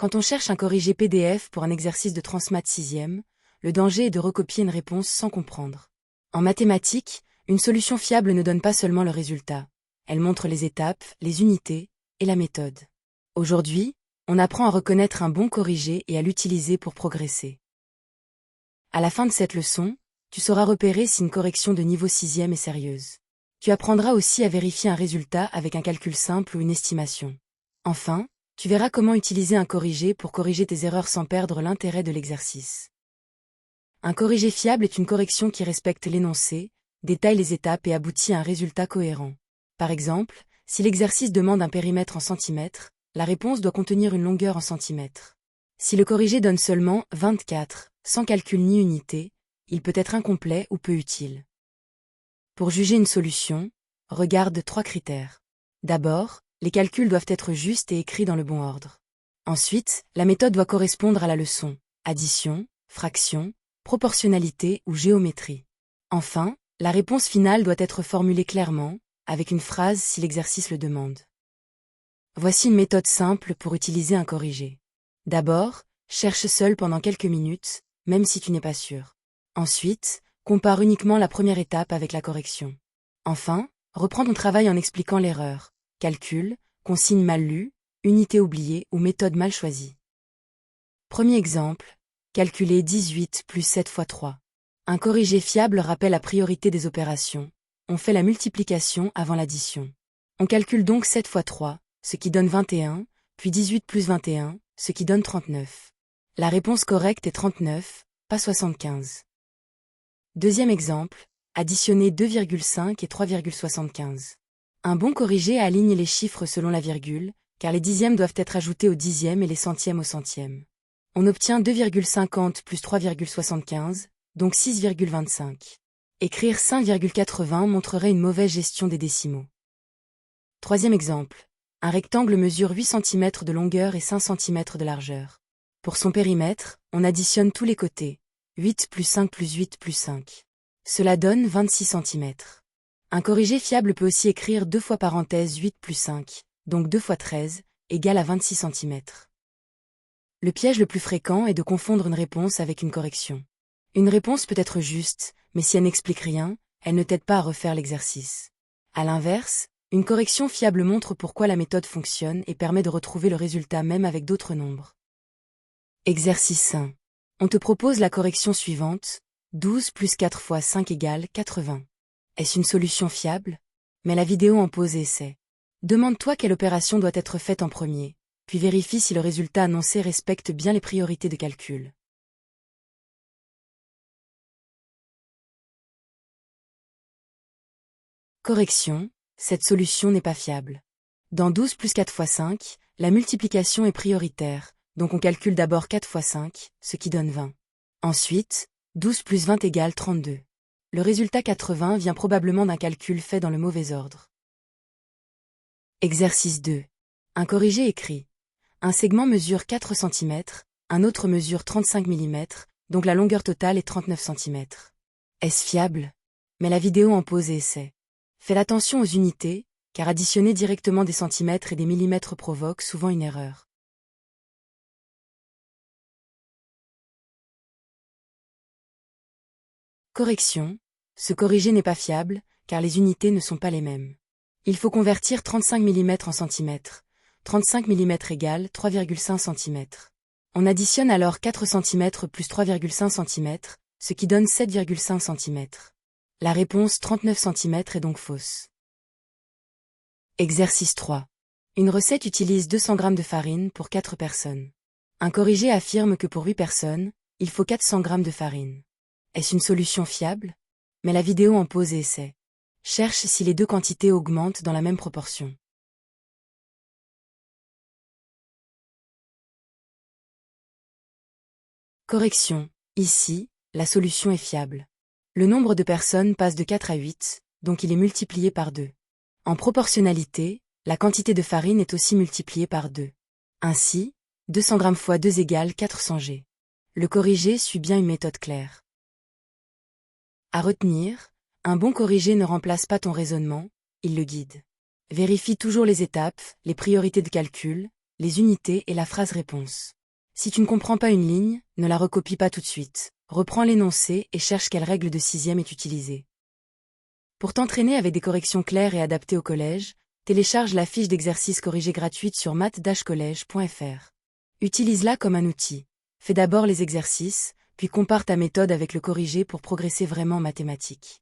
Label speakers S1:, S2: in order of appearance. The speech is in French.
S1: Quand on cherche un corrigé PDF pour un exercice de transmat 6e, le danger est de recopier une réponse sans comprendre. En mathématiques, une solution fiable ne donne pas seulement le résultat. Elle montre les étapes, les unités et la méthode. Aujourd'hui, on apprend à reconnaître un bon corrigé et à l'utiliser pour progresser. À la fin de cette leçon, tu sauras repérer si une correction de niveau 6e est sérieuse. Tu apprendras aussi à vérifier un résultat avec un calcul simple ou une estimation. Enfin, tu verras comment utiliser un corrigé pour corriger tes erreurs sans perdre l'intérêt de l'exercice. Un corrigé fiable est une correction qui respecte l'énoncé, détaille les étapes et aboutit à un résultat cohérent. Par exemple, si l'exercice demande un périmètre en centimètres, la réponse doit contenir une longueur en centimètres. Si le corrigé donne seulement 24, sans calcul ni unité, il peut être incomplet ou peu utile. Pour juger une solution, regarde 3 critères. D'abord, les calculs doivent être justes et écrits dans le bon ordre. Ensuite, la méthode doit correspondre à la leçon, addition, fraction, proportionnalité ou géométrie. Enfin, la réponse finale doit être formulée clairement, avec une phrase si l'exercice le demande. Voici une méthode simple pour utiliser un corrigé. D'abord, cherche seul pendant quelques minutes, même si tu n'es pas sûr. Ensuite, compare uniquement la première étape avec la correction. Enfin, reprends ton travail en expliquant l'erreur, calcul, consigne mal lue, unité oubliée ou méthode mal choisie. Premier exemple, calculer 18 plus 7 fois 3. Un corrigé fiable rappelle la priorité des opérations. On fait la multiplication avant l'addition. On calcule donc 7 fois 3, ce qui donne 21, puis 18 plus 21, ce qui donne 39. La réponse correcte est 39, pas 75. Deuxième exemple, additionner 2,5 et 3,75. Un bon corrigé aligne les chiffres selon la virgule, car les dixièmes doivent être ajoutés au dixième et les centièmes au centième. On obtient 2,50 plus 3,75, donc 6,25. Écrire 5,80 montrerait une mauvaise gestion des décimaux. Troisième exemple. Un rectangle mesure 8 cm de longueur et 5 cm de largeur. Pour son périmètre, on additionne tous les côtés. 8 plus 5 plus 8 plus 5. Cela donne 26 cm. Un corrigé fiable peut aussi écrire 2 fois parenthèse 8 plus 5, donc 2 fois 13, égale à 26 cm. Le piège le plus fréquent est de confondre une réponse avec une correction. Une réponse peut être juste, mais si elle n'explique rien, elle ne t'aide pas à refaire l'exercice. À l'inverse, une correction fiable montre pourquoi la méthode fonctionne et permet de retrouver le résultat même avec d'autres nombres. Exercice 1. On te propose la correction suivante, 12 plus 4 fois 5 égale 80. Est-ce une solution fiable? Mets la vidéo en pause et essaie. Demande-toi quelle opération doit être faite en premier, puis vérifie si le résultat annoncé respecte bien les priorités de calcul. Correction, cette solution n'est pas fiable. Dans 12 plus 4 fois 5, la multiplication est prioritaire, donc on calcule d'abord 4 fois 5, ce qui donne 20. Ensuite, 12 plus 20 égale 32. Le résultat 80 vient probablement d'un calcul fait dans le mauvais ordre. Exercice 2. Un corrigé écrit. Un segment mesure 4 cm, un autre mesure 35 mm, donc la longueur totale est 39 cm. Est-ce fiable? Mets la vidéo en pause et essaie. Fais attention aux unités, car additionner directement des centimètres et des millimètres provoque souvent une erreur. Correction. Ce corrigé n'est pas fiable, car les unités ne sont pas les mêmes. Il faut convertir 35 mm en centimètres. 35 mm égale 3,5 cm. On additionne alors 4 cm plus 3,5 cm, ce qui donne 7,5 cm. La réponse 39 cm est donc fausse. Exercice 3. Une recette utilise 200 g de farine pour 4 personnes. Un corrigé affirme que pour 8 personnes, il faut 400 g de farine. Est-ce une solution fiable? Mets la vidéo en pause et essaie. Cherche si les deux quantités augmentent dans la même proportion. Correction. Ici, la solution est fiable. Le nombre de personnes passe de 4 à 8, donc il est multiplié par 2. En proportionnalité, la quantité de farine est aussi multipliée par 2. Ainsi, 200 g fois 2 égale 400 g. Le corrigé suit bien une méthode claire. À retenir, un bon corrigé ne remplace pas ton raisonnement, il le guide. Vérifie toujours les étapes, les priorités de calcul, les unités et la phrase réponse. Si tu ne comprends pas une ligne, ne la recopie pas tout de suite. Reprends l'énoncé et cherche quelle règle de 6e est utilisée. Pour t'entraîner avec des corrections claires et adaptées au collège, télécharge la fiche d'exercice corrigée gratuite sur math-college.fr. Utilise-la comme un outil. Fais d'abord les exercices, puis compare ta méthode avec le corrigé pour progresser vraiment en mathématiques.